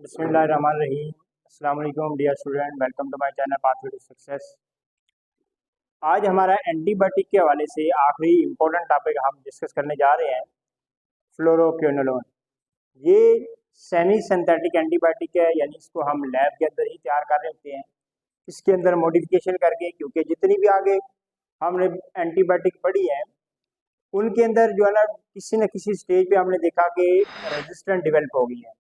बिस्मिल्लाहिर्रहमानिर्रहीम। अस्सलाम वालेकुम dear student, welcome to my channel pathway to success. आज हमारा एंटीबायोटिक के हवाले से आखिरी इम्पोर्टेंट टॉपिक हम डिस्कस करने जा रहे हैं, फ्लोरोक्विनोलोन। ये सेमी सिंथेटिक एंटीबायोटिक है, यानी इसको हम लैब के अंदर ही तैयार कर रहे होते हैं, इसके अंदर मॉडिफिकेशन करके, क्योंकि जितनी भी आगे हमने एंटीबायोटिक पढ़ी है उनके अंदर जो है ना किसी न किसी स्टेज पे हमने देखा कि रेजिस्टेंट डेवलप हो गई है।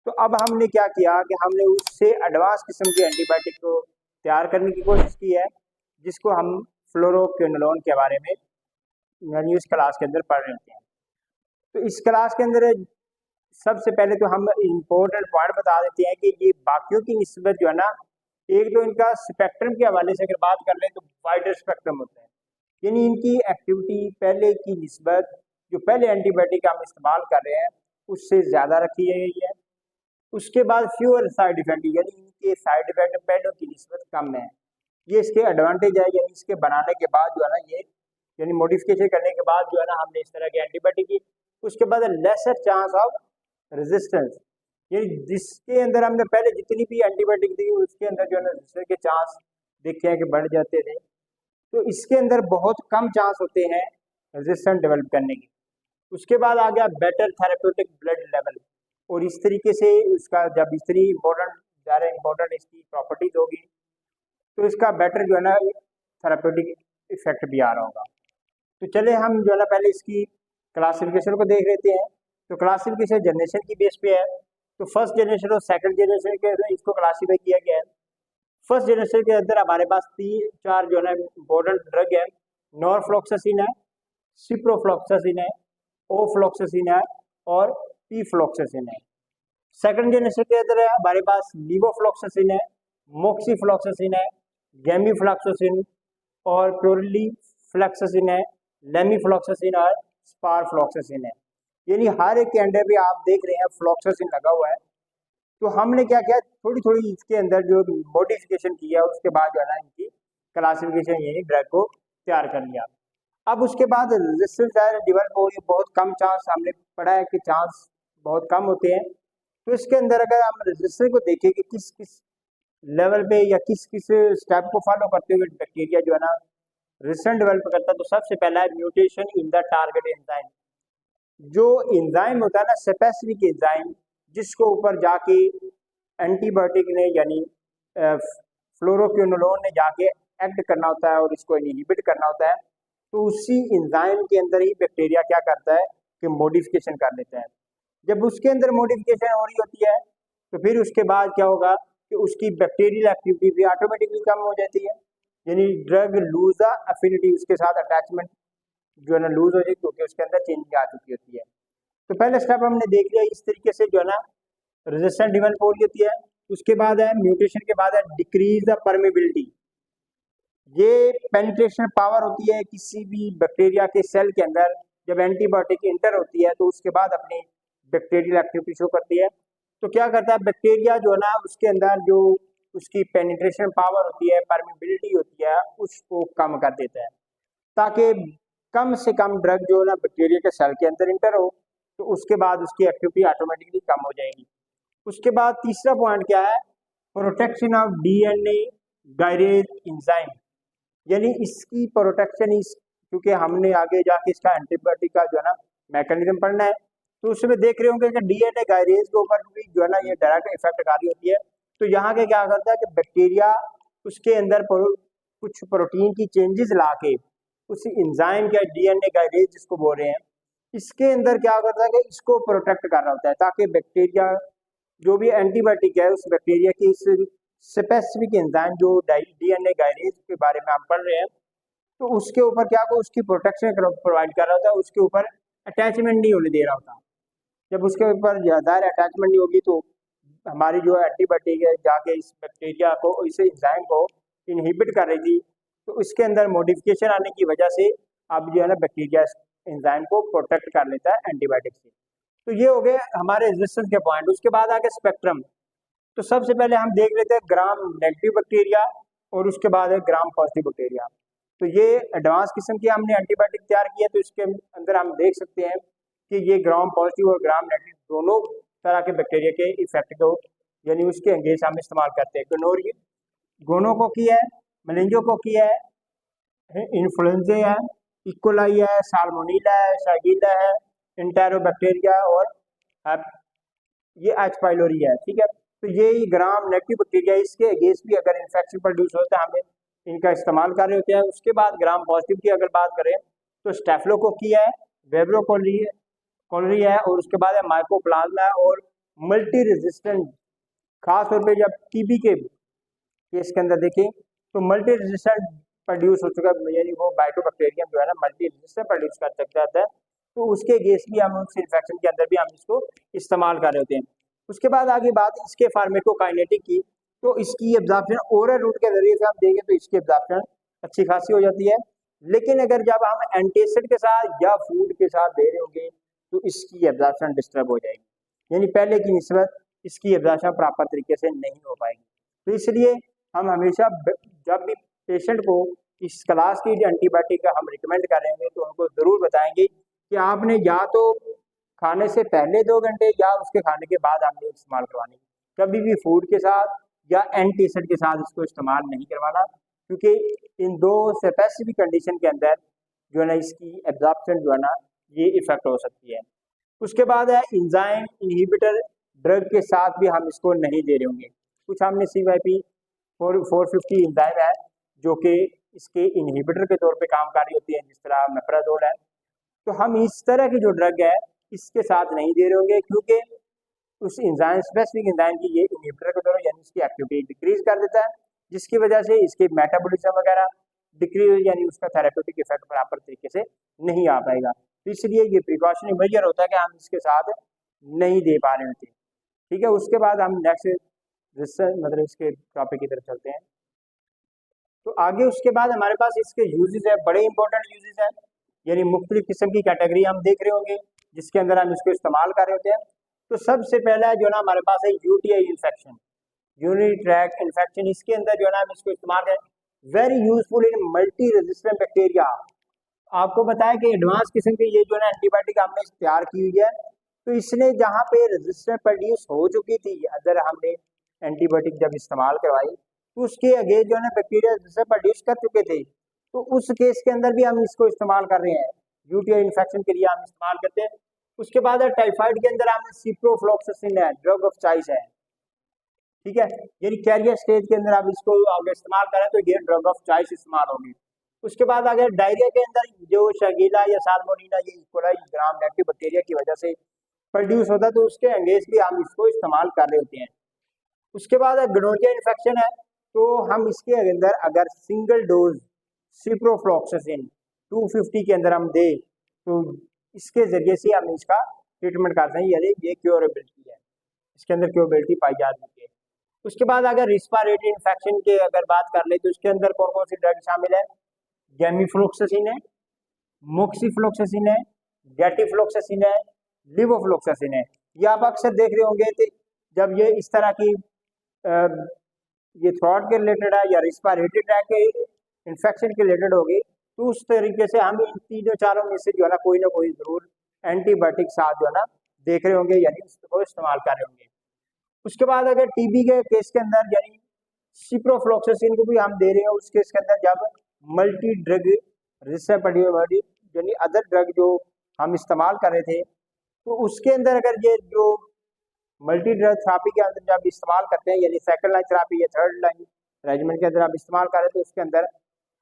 तो अब हमने क्या किया कि हमने उससे एडवांस किस्म के एंटीबायोटिक को तैयार करने की कोशिश की है, जिसको हम फ्लोरोक्विनोलोन के बारे में यानी इस क्लास के अंदर पढ़ रहे होते हैं। तो इस क्लास के अंदर सबसे पहले तो हम इम्पोर्टेंट पॉइंट बता देते हैं कि ये बाकियों की निस्बत जो है ना, एक तो इनका स्पेक्ट्रम के हवाले से अगर बात कर लें तो वाइडर स्पेक्ट्रम होता है, यानी इनकी एक्टिविटी पहले की निस्बत जो पहले एंटीबायोटिक हम इस्तेमाल कर रहे हैं उससे ज़्यादा रखी गई है। उसके बाद फ्यूअर साइड इफेक्ट, यानी इनके साइड इफेक्ट पहलों की निस्बत कम है। ये इसके एडवांटेज है, यानी इसके बनाने के बाद जो है ना ये यानी मॉडिफिकेशन करने के बाद जो है ना हमने इस तरह के एंटीबायोटिक की, उसके बाद लेसर चांस ऑफ रेजिस्टेंस, यानी जिसके अंदर हमने पहले जितनी भी एंटीबायोटिक दी उसके अंदर जो है ना रेजिस्टेंस के चांस देखे हैं कि बढ़ जाते थे, तो इसके अंदर बहुत कम चांस होते हैं रेजिस्टेंस डेवलप करने के। उसके बाद आ गया बेटर थेरेप्यूटिक ब्लड लेवल, और इस तरीके से उसका जब इतनी ज़्यादा इम्पोर्टेंट इसकी प्रॉपर्टीज होगी तो इसका बेटर जो है ना थेरेप्यूटिक इफेक्ट भी आ रहा होगा। तो चले हम जो है ना पहले इसकी क्लासिफिकेशन को देख लेते हैं। तो क्लासिफिकेशन जनरेशन की बेस पे है, तो फर्स्ट जनरेशन और सेकंड जनरेशन के इसको क्लासीफाई किया गया है। फर्स्ट जनरेशन के अंदर हमारे पास 3-4 जो है ना इम्पोर्टेंट ड्रग है, नॉरफ्लॉक्सासिन है, सिप्रोफ्लॉक्सासिन है, ओफ्लॉक्सासिन है और पीफ्लॉक्सासिन है। सेकंड जनरेशन के अंदर हमारे पास लीवोफ्लॉक्सासिन है, मोक्सीफ्लॉक्सासिन है, गैमीफ्लॉक्सासिन और प्योरलीफ्लॉक्सासिन है, लेमीफ्लॉक्सासिन और स्पारफ्लॉक्सासिन है। यानी हर एक के अंडर भी आप देख रहे हैं फ्लॉक्सासिन लगा हुआ है। तो हमने क्या किया, थोड़ी थोड़ी इसके अंदर जो मॉडिफिकेशन किया उसके बाद जो है ना इनकी क्लासिफिकेशन यानी ड्रग को तैयार कर लिया। अब उसके बाद रेजिस्टेंस डेवलप हो गई, बहुत कम चांस हमने पढ़ा है कि चांस बहुत कम होते हैं। तो इसके अंदर अगर हम रेजिस्टेंस को देखें कि किस किस लेवल पे या किस किस स्टेप को फॉलो करते हुए बैक्टीरिया जो है ना रेजिस्टेंस डेवलप करता है, तो सबसे पहला है mutation in the target enzyme. जो एंजाइम होता है ना स्पेसिफिक एंजाइम, जिसको ऊपर जाके एंटीबायोटिक ने यानी फ्लोरोक्विनोलोन ने जाके एक्ट करना होता है और इसको इनहिबिट करना होता है, तो उसी एंजाइम के अंदर ही बैक्टीरिया क्या करता है कि मॉडिफिकेशन कर लेता है। जब उसके अंदर मॉडिफिकेशन हो रही होती है तो फिर उसके बाद क्या होगा कि उसकी बैक्टीरियल एक्टिविटी भी ऑटोमेटिकली कम हो जाती है, यानी ड्रग लूज एफिनिटी, उसके साथ अटैचमेंट जो है ना लूज हो जाएगी, क्योंकि उसके अंदर चेंजिंग आ चुकी होती है। तो पहले स्टेप हमने देख लिया, इस तरीके से जो है ना रेजिस्टेंस डेवलप हो रही होती है। उसके बाद है म्यूटेशन के बाद है डिक्रीज द परमेबिलिटी। ये पेनिट्रेशन पावर होती है किसी भी बैक्टीरिया के सेल के अंदर, जब एंटीबायोटिक इंटर होती है तो उसके बाद अपनी बैक्टीरियल एक्टिविटी शो करती है। तो क्या करता है बैक्टीरिया जो है ना उसके अंदर जो उसकी पेनिट्रेशन पावर होती है, परमेबिलिटी होती है, उसको कम कर देता है, ताकि कम से कम ड्रग जो है ना बैक्टीरिया के सेल के अंदर इंटर हो, तो उसके बाद उसकी एक्टिविटी ऑटोमेटिकली कम हो जाएगी। उसके बाद तीसरा पॉइंट क्या है, protection of DNA gyrase enzyme, यानी इसकी प्रोटेक्शन इस, क्योंकि हमने आगे जाके इसका एंटीबायोटिक का जो है ना मैकेनिज्म पढ़ना है, तो उसमें देख रहे होंगे कि डीएनए गायरेज के ऊपर भी जो है ना ये डायरेक्ट इफेक्ट कारी होती है। तो यहाँ के क्या करता है कि बैक्टीरिया उसके अंदर कुछ प्रोटीन की चेंजेस ला के उस एंजाइम के डीएनए गायरेज जिसको बोल रहे हैं, इसके अंदर क्या करता है कि इसको प्रोटेक्ट कर रहा होता है, ताकि बैक्टीरिया जो भी एंटीबायोटिक है उस बैक्टीरिया की इस स्पेसिफिक एंजाइम जो डीएनए गायरेज के बारे में हम पढ़ रहे हैं, तो उसके ऊपर क्या को उसकी प्रोटेक्शन प्रोवाइड कर रहा होता है, उसके ऊपर अटैचमेंट नहीं होने दे रहा होता। जब उसके ऊपर ज़्यादा अटैचमेंट नहीं होगी तो हमारी जो एंटीबायोटिक है जाके इस बैक्टीरिया को, इस एंजाइम को इनहिबिट कर रही थी, तो इसके अंदर मॉडिफिकेशन आने की वजह से अब जो है ना बैक्टीरिया एंजाइम को प्रोटेक्ट कर लेता है एंटीबायोटिक से। तो ये हो गए हमारे रेजिस्टेंस के पॉइंट। उसके बाद आगे स्पेक्ट्रम। तो सबसे पहले हम देख लेते हैं ग्राम नेगेटिव बैक्टीरिया और उसके बाद है ग्राम पॉजिटिव बैक्टीरिया। तो ये एडवांस किस्म की हमने एंटीबायोटिक तैयार की है, तो इसके अंदर हम देख सकते हैं कि ये ग्राम पॉजिटिव और ग्राम नेगेटिव दोनों तरह के बैक्टीरिया के इफेक्ट को यानी उसके अगेंस्ट हम इस्तेमाल करते हैं। गोनोकोकी है, मेनिंजोकोकी है, इन्फ्लुएंजा है, इकोलाई है, साल्मोनेला है, शागिला है, इंटेरोबैक्टीरिया और ये एच पाइलोरी है। ठीक है, तो ये ग्राम नेगेटिव बैक्टीरिया, इसके अगेंस्ट भी अगर इन्फेक्शन प्रोड्यूस होता है हमें इनका इस्तेमाल कर रहे होते हैं। उसके बाद ग्राम पॉजिटिव की अगर बात करें तो स्टेफिलोकोकी है, वेब्रो कोलरी है और उसके बाद है माइकोप्लाज्मा है और मल्टी रेजिस्टेंट, खासतौर पे जब टीबी के केस के अंदर देखें तो मल्टी रेजिस्टेंट प्रोड्यूस हो चुका है, यानी वो बाइटोबैक्टीरियम जो है ना मल्टी रेजिस्टेंट प्रोड्यूस कर सकता है, तो उसके अगेंस्ट भी हम उस इन्फेक्शन के अंदर भी हम इसको इस्तेमाल कर रहे होते हैं। उसके बाद आगे बात इसके फार्मेकोकाइनेटिक की, तो इसकी एब्जॉर्प्शन ओरल रूट के जरिए से हम देंगे तो इसकी एब्जॉर्प्शन अच्छी खासी हो जाती है, लेकिन अगर जब हम एंटीएसिड के साथ या फूड के साथ दे रहे होंगे तो इसकी एब्जॉर्प्शन डिस्टर्ब हो जाएगी, यानी पहले की निस्बत इसकी एब्जॉर्प्शन प्रॉपर तरीके से नहीं हो पाएगी। तो इसलिए हम हमेशा जब भी पेशेंट को इस क्लास की एंटीबायोटिक का हम रिकमेंड करेंगे तो उनको ज़रूर बताएंगे कि आपने या तो खाने से पहले 2 घंटे या उसके खाने के बाद आपने इस्तेमाल करवानी, कभी भी फूड के साथ या एंटीएसिड के साथ इसको इस्तेमाल नहीं करवाना, क्योंकि इन दो स्पेसिफिक कंडीशन के अंदर जो है ना इसकी एब्जॉर्प्शन जो है ना ये इफेक्ट हो सकती है। उसके बाद है एंजाइम इनहिबिटर ड्रग के साथ भी हम इसको नहीं दे रहे होंगे। कुछ हमने CYP 450 एंजाइम है जो कि इसके इनहिबिटर के तौर पे काम कर रही होती है, जिस तरह मेप्राजोल है, तो हम इस तरह की जो ड्रग है इसके साथ नहीं दे रहे होंगे, क्योंकि उस एंजाइम स्पेसिफिक एंजाइम की ये इनहिबिटर के तौर यानी इसकी एक्टिविटी डिक्रीज कर देता है, जिसकी वजह से इसके मेटाबॉलिज्म वगैरह डिक्रीज यानी उसका थेरेप्यूटिक इफेक्ट प्रॉपर तरीके से नहीं आ पाएगा। तो इसलिए ये प्रिकॉशनरी मेजर होता है कि हम इसके साथ नहीं दे पा रहे होते। ठीक है, उसके बाद हम नेक्स्ट मतलब इसके टॉपिक की तरफ चलते हैं। तो आगे उसके बाद हमारे पास इसके यूजेस है, बड़े इंपॉर्टेंट यूजेस है, यानी मुख्तलिफ किस्म की कैटेगरी हम देख रहे होंगे जिसके अंदर हम इसको इस्तेमाल कर रहे होते हैं। तो सबसे पहला जो ना हमारे पास है UTI infection, urinary tract infection, इसके अंदर जो है ना हम इसको इस्तेमाल करें, very useful in multi resistant bacteria. आपको बताया कि एडवांस किस्म की ये जो है एंटीबायोटिक हमने तैयार की हुई है, तो इसने जहाँ पे रेजिस्टेंस प्रोड्यूस हो चुकी थी, अगर हमने एंटीबायोटिक जब इस्तेमाल करवाई तो उसके आगे जो है ना बैक्टीरिया रेजिस्टेंस प्रोड्यूस कर चुके थे, तो उस केस के अंदर भी हम इसको इस्तेमाल कर रहे हैं, UTI इन्फेक्शन के लिए हम इस्तेमाल करते हैं। उसके बाद है टाइफाइड के अंदर हमने सिप्रोफ्लॉक्सासिन है, ड्रग ऑफ चॉइस है। ठीक है, यानी कैरियर स्टेज के अंदर आप इसको अगर इस्तेमाल करें तो ये ड्रग ऑफ चॉइस इस्तेमाल होगी। उसके बाद अगर डायरिया के अंदर जो शागिला या साल्मोनेला या इकोलाई ग्राम नेगेटिव बैक्टीरिया की वजह से प्रोड्यूस होता है तो उसके अगेंस्ट भी हम इसको इस्तेमाल कर रहे होते हैं। उसके बाद गोनोरिया इन्फेक्शन है, तो हम इसके अंदर अगर सिंगल डोज सिप्रोफ्लॉक्सासिन 250 के अंदर हम दें तो इसके जरिए से हम इसका ट्रीटमेंट करते हैं, यानी ये क्योरेबिलिटी है, इसके अंदर क्योरेबिलिटी पाई जा सकती है। उसके बाद अगर रिस्पायरेटरी इन्फेक्शन की अगर बात कर ले तो इसके अंदर कौन कौन सी ड्रग शामिल है, गैमीफ्लॉक्सासिन है, मोक्सीफ्लॉक्सासिन है, गैटिफ्लॉक्सासिन है, लिवोफ्लॉक्सासिन है। ये आप अक्सर देख रहे होंगे तो जब ये इस तरह की ये थ्रॉट के रिलेटेड है या रिस्पायरेटरी ट्रैक के इन्फेक्शन के रिलेटेड होगी, तो उस तरीके से हम इन तीनों चारों में से जो है ना कोई जरूर एंटीबायोटिक साथ जो है ना देख रहे होंगे, यानी उसको इस्तेमाल कर रहे होंगे। उसके बाद अगर टीबी के केस के अंदर यानी सिप्रोफ्लॉक्सासिन को भी हम दे रहे हैं, उस केस के अंदर जब मल्टी ड्रग रिसेप्टर यानी अदर ड्रग जो हम इस्तेमाल कर रहे थे, तो उसके अंदर अगर ये जो मल्टी ड्रग थेरेपी के अंदर जब इस्तेमाल करते हैं, यानी सेकंड लाइन थेरेपी या थर्ड लाइन रेजिमेंट के अंदर आप इस्तेमाल कर रहे हैं, तो उसके अंदर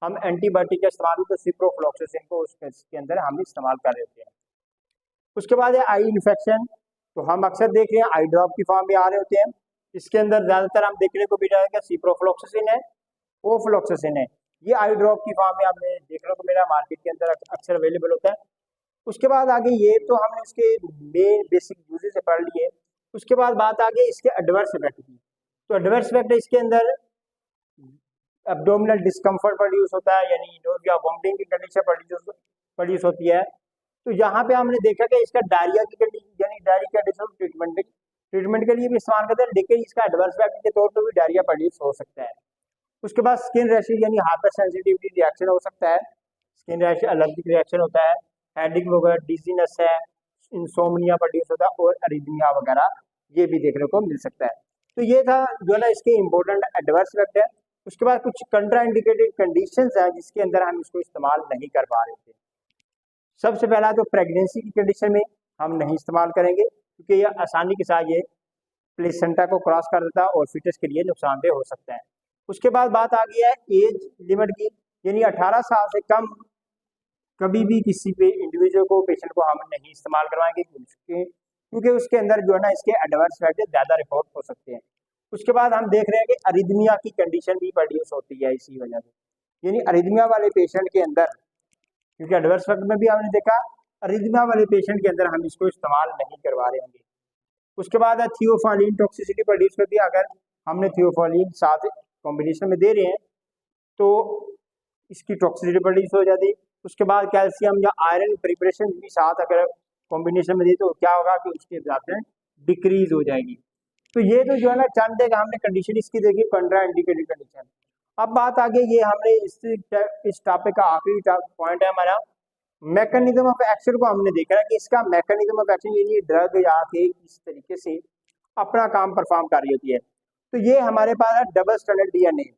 हम एंटीबायोटिक का इस्तेमाल तो सिप्रोफ्लॉक्सासिन को उसके अंदर हम इस्तेमाल कर रहे होते हैं। उसके बाद है आई इन्फेक्शन, तो हम अक्सर देख रहे हैं आई ड्रॉप की फॉर्म में आ रहे होते हैं, इसके अंदर ज़्यादातर हम देखने को भी जाएगा सिप्रोफ्लॉक्सासिन है, ओफ्लॉक्सासिन है, ये आई ड्रॉप की फॉर्म में हमें देखने को मेरा मार्केट के अंदर अक्सर अवेलेबल होता है। उसके बाद आगे ये तो हमने इसके मेन बेसिक यूजेस से पढ़ लिए। उसके बाद बात आ गई इसके एडवर्स इफेक्ट की, तो एडवर्स इफेक्ट इसके अंदर एब्डोमिनल डिस्कम्फर्ट प्रोड्यूस होता है, यानी नोज या वॉमिटिंग की कंडीशन प्रोड्यूस होती है। तो यहाँ पे हमने देखा कि इसका डायरिया की कंडीशन यानी डायरिया कंडीशन ट्रीटमेंट के लिए भी इस्तेमाल करते हैं, लेकिन इसका एडवर्स इफेक्ट के तौर पर भी डायरिया प्रोड्यूस हो सकता है। उसके बाद स्किन रैशेज यानी हाइपर सेंसिटिविटी रिएक्शन हो सकता है, स्किन रैश एलर्जिक रिएक्शन होता है, हेडेक वगैरह, डिजीनेस है, इंसोम्निया प्रोड्यूस होता है और अरिथमिया वगैरह ये भी देखने को मिल सकता है। तो ये था जो है ना इसके इम्पोर्टेंट एडवर्स इफेक्ट है। उसके बाद कुछ कंट्रा इंडिकेटेड कंडीशंस है जिसके अंदर हम इसको इस्तेमाल नहीं कर पा रहे थे। सबसे पहला तो प्रेगनेंसी की कंडीशन में हम नहीं इस्तेमाल करेंगे क्योंकि ये आसानी के साथ ये प्लेसेंटा को क्रॉस कर देता है और फिटस के लिए नुकसानदेह हो सकता है। उसके बाद बात आ गई है एज लिमिट की, यानी 18 साल से कम कभी भी किसी पे इंडिविजुअल को पेशेंट को हम नहीं इस्तेमाल करवाएंगे क्योंकि उसके अंदर जो है ना इसके एडवर्स इफेक्ट ज़्यादा रिपोर्ट हो सकते हैं। उसके बाद हम देख रहे हैं कि अरिदमिया की कंडीशन भी प्रोड्यूस होती है इसी वजह से, यानी अरिदमिया वाले पेशेंट के अंदर, क्योंकि एडवर्स इफेक्ट में भी हमने देखा अरिदमिया वाले पेशेंट के अंदर हम इसको इस्तेमाल नहीं करवा रहे होंगे। उसके बाद है थियोफालिन टॉक्सिसिटी प्रोड्यूस करती है। अगर हमने थियोफालिन साथ कॉम्बिनेशन में दे रहे हैं तो इसकी टॉक्सिसिटी प्रोड्यूस हो जाती है। उसके बाद कैल्शियम या आयरन प्रिपरेशन भी साथ अगर कॉम्बिनेशन में दी तो क्या होगा कि उसकी एब्जॉर्प्शन डिक्रीज हो जाएगी। तो ये तो जो है ना चंद है हमने कंडीशन इसकी देखी कंट्रा इंडिकेटेड कंडीशन। अब बात आ गई ये हमने इस टॉपिक का आखिरी पॉइंट है हमारा मैकेनिज्म ऑफ एक्शन को हमने देखा है कि इसका मैकेनिज्म ऑफ एक्शन यानी ड्रग या के इस तरीके से अपना काम परफॉर्म कर रही होती है। तो ये हमारे पास है डबल स्टैंडर्ड डीएनए।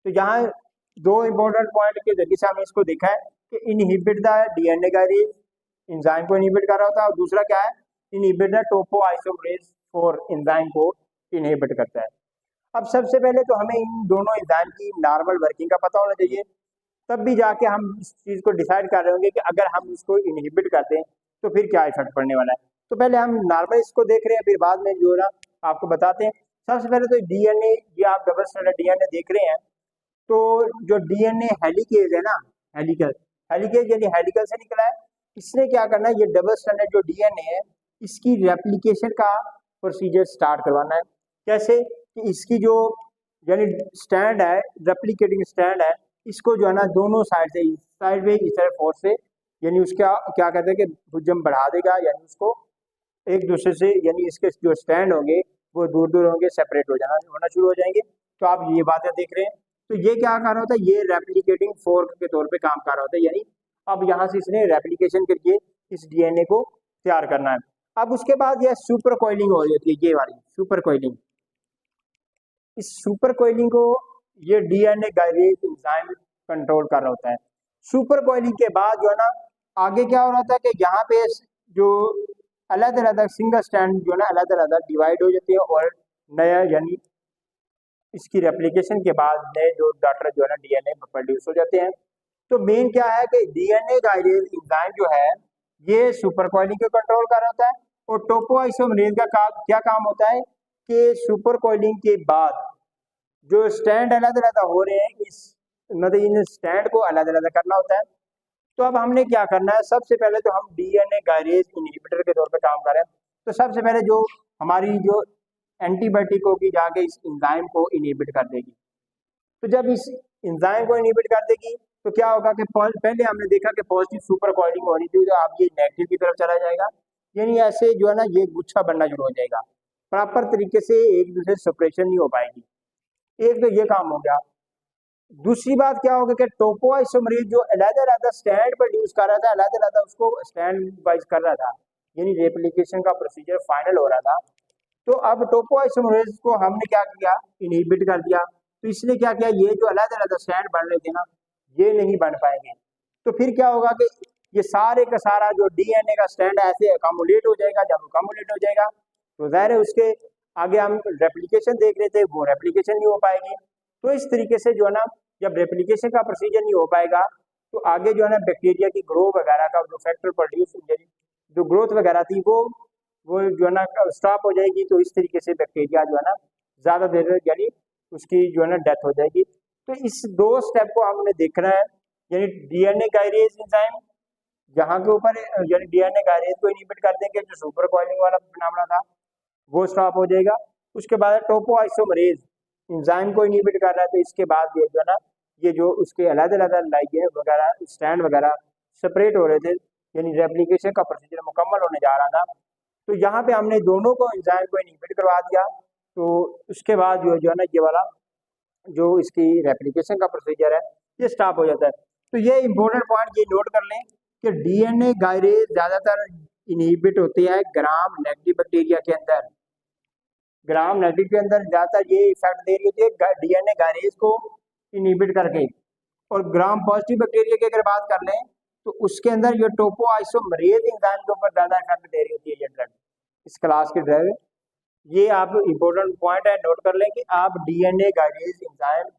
तो यहाँ दो इंपॉर्टेंट पॉइंट के जरिए से हमने इसको देखा है कि inhibit the DNA gyrase enzyme को इनहिबिट कर रहा होता है, और दूसरा क्या है inhibit the topoisomerase for enzyme को इनहिबिट करता है। अब सबसे पहले तो हमें इन दोनों एंजाइम की नॉर्मल वर्किंग का पता होना चाहिए, तब भी जाके हम इस चीज़ को डिसाइड कर रहे होंगे कि अगर हम इसको इनहिबिट कर दें तो फिर क्या इफेक्ट पड़ने वाला है। तो पहले हम नॉर्मल इसको देख रहे हैं, फिर बाद में जो है ना आपको बताते हैं। सबसे पहले तो डीएनए, ये आप डबल स्टैंडर्ड डीएनए देख रहे हैं, तो जो डीएनए हेलिकेज है ना, हेलिकेज यानी हेलिकल से निकला है, इसने क्या करना है ये डबल स्टैंडर्ड जो डीएनए है इसकी रेप्लिकेशन का प्रोसीजर स्टार्ट करवाना है। कैसे कि इसकी जो यानी स्टैंड है, रेप्लिकेटिंग स्टैंड है, इसको जो है ना दोनों साइड से इस साइड में इस साइड फोर्स से यानी उसका क्या कहते हैं कि भुजम बढ़ा देगा, यानी उसको एक दूसरे से यानी इसके जो स्टैंड होंगे वो दूर दूर होंगे, सेपरेट होना शुरू हो जाएंगे। तो आप ये बातें देख रहे हैं, तो ये क्या कर रहा होता है ये रेप्लिकेटिंग फोर्क के तौर पे काम कर रहा होता है, यानी अब यहाँ से इसने रेप्लिकेशन करके इस डीएनए को तैयार करना है। अब उसके बाद यह सुपर कॉइलिंग हो जाती है, ये वाली सुपर कॉइलिंग। इस सुपर कॉइलिंग को ये डीएनए गायरेज एंजाइम कंट्रोल कर रहा होता है। सुपर कॉइलिंग के बाद जो है ना आगे क्या हो रहा था कि यहाँ पे जो अलग अलग सिंगल स्टैंड जो है ना अलग अलग डिवाइड हो जाती है और नया यानी इसकी रेप्लिकेशन के बाद नए जो डाटा जो है ना डीएनए प्रोड्यूस हो जाते हैं। तो मेन क्या है कि डीएनए गायरेज एंजाइम जो है ये सुपर कॉइलिंग को कंट्रोल कर रहा होता है, और टोपोआइसोमरेज का क्या काम होता है कि सुपर कॉइलिंग के बाद जो स्टैंड अलग अलग हो रहे हैं इस मतलब इन स्टैंड को अलग अलग करना होता है। तो अब हमने क्या करना है, सबसे पहले तो हम डीएनए गायरेज इनहिबिटर के तौर पे काम कर रहे हैं। तो सबसे पहले जो हमारी जो एंटीबायोटिक होगी जाके इस एंजाइम को इनहिबिट कर देगी। तो जब इस एंजाइम को इनहिबिट कर देगी तो क्या होगा कि पहले हमने देखा कि पॉजिटिव सुपर कॉइलिंग हो रही थी, तो अब ये नेगेटिव की तरफ चला जाएगा, यानी ऐसे जो है ना ये गुच्छा बनना शुरू हो जाएगा, प्रॉपर तरीके से एक दूसरे सेपरेशन नहीं हो पाएगी। एक तो ये काम हो गया। दूसरी बात क्या होगा कि टोपोआइसोमरेज जो अलग अलग स्टैंड प्रोड्यूस कर रहा था, अलग अलग उसको स्टैंड वाइज कर रहा था, यानी रेप्लिकेशन का प्रोसीजर फाइनल हो रहा था। तो अब टोपोआइसोमरेज को हमने क्या किया इनहिबिट कर दिया। तो इसने क्या किया ये जो अलग अलग स्टैंड बन रहे थे ना ये नहीं बन पाएंगे। तो फिर क्या होगा कि ये सारे का सारा जो डीएनए का स्टैंड है ऐसे अकामुलेट हो जाएगा। जब अकामुलेट हो जाएगा तो ज़ाहिर है उसके आगे हम रेप्लिकेशन देख रहे थे वो रेप्लिकेशन नहीं हो पाएगी। तो इस तरीके से जो है ना जब रेप्लिकेशन का प्रोसीजर नहीं हो पाएगा तो आगे जो है ना बैक्टीरिया की ग्रो वगैरह का जो फैक्टर प्रोड्यूस जो ग्रोथ वगैरह थी वो जो है ना स्टॉप हो जाएगी। तो इस तरीके से बैक्टीरिया जो है ना ज़्यादा देर यानी उसकी जो है ना डेथ हो जाएगी। तो इस दो स्टेप को हमने देखना है, यानी डीएनए गायरेज एंजाइम जहाँ के ऊपर यानी डीएनए गायरेज को इनहिबिट कर देंगे, जो सुपर कॉइलिंग वाला फिनोमेना था वो स्टॉप हो जाएगा। उसके बाद टोपोआइसोमरेज एंजाइम को इनहिबिट कर रहा है, तो इसके बाद ये जो है ना ये जो उसके अलग अलग लाइगेंड वगैरह स्टैंड वगैरह सेपरेट हो रहे थे, यानी रेप्लिकेशन का प्रोसीजर मुकम्मल होने जा रहा था। तो यहाँ पे हमने दोनों को एंजाइम को इनहिबिट करवा दिया। तो उसके बाद जो है ना ये वाला जो इसकी रेप्लिकेशन का प्रोसीजर है ये स्टॉप हो जाता है। तो ये इंपॉर्टेंट पॉइंट ये नोट कर लें कि डीएनए गायरेज ज़्यादातर इनहिबिट होती है ग्राम नेगेटिव बैक्टीरिया के अंदर, ग्राम नेगेटिव के अंदर ज़्यादातर ये इफेक्ट दे रही होती है डीएनए गायरेज को इनहिबिट करके। और ग्राम पॉजिटिव बैक्टीरिया की अगर बात कर लें तो उसके अंदर ये टोपोआइसोमरेज एंजाइम के ऊपर ज़्यादा इफेक्ट दे रही होती है ये ड्रग, इस क्लास की ड्रग। ये आप इम्पोर्टेंट पॉइंट है, नोट कर लें कि आप डीएनए गायरेज एंजाइम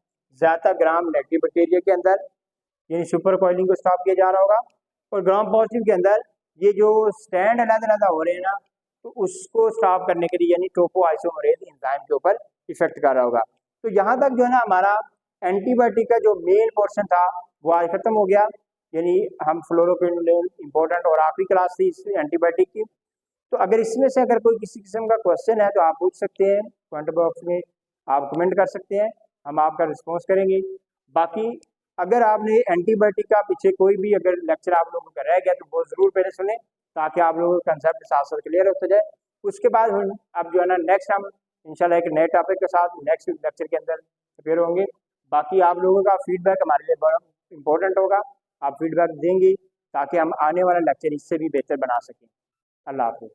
ज़्यादा ग्राम नेगेटिव बैक्टीरिया के अंदर यानी सुपर कॉइलिंग को स्टॉप किया जा रहा होगा, और ग्राम पॉजिटिव के अंदर ये जो स्टैंड अलग-अलग हो रहे हैं ना, तो उसको स्टॉप करने के लिए यानी टोपोआइसोमरेज एंजाइम के ऊपर इफेक्ट कर रहा होगा। तो यहाँ तक जो है ना हमारा एंटीबायोटिक का जो मेन पोर्शन था वो आज खत्म हो गया, यानी हम फ्लोरोक्विनोन इम्पोर्टेंट और आखिरी क्लास थी इस एंटीबायोटिक की। तो अगर इसमें से अगर कोई किसी किस्म का क्वेश्चन है तो आप पूछ सकते हैं, कमेंट बॉक्स में आप कमेंट कर सकते हैं, हम आपका रिस्पॉन्स करेंगे। बाकी अगर आपने एंटीबायोटिक का पीछे कोई भी अगर लेक्चर आप लोगों का रह गया तो वो ज़रूर पहले सुने, ताकि आप लोगों का कंसेप्ट साथ साथ क्लियर होता जाए। उसके बाद अब जो है ना नेक्स्ट हम इंशाल्लाह एक नए टॉपिक के साथ नेक्स्ट लेक्चर के अंदर प्रिपेयर होंगे। बाकी आप लोगों का फीडबैक हमारे लिए बड़ा इंपॉर्टेंट होगा, आप फीडबैक देंगे ताकि हम आने वाला लेक्चर इससे भी बेहतर बना सकें। अल्लाह हाफ़िज़।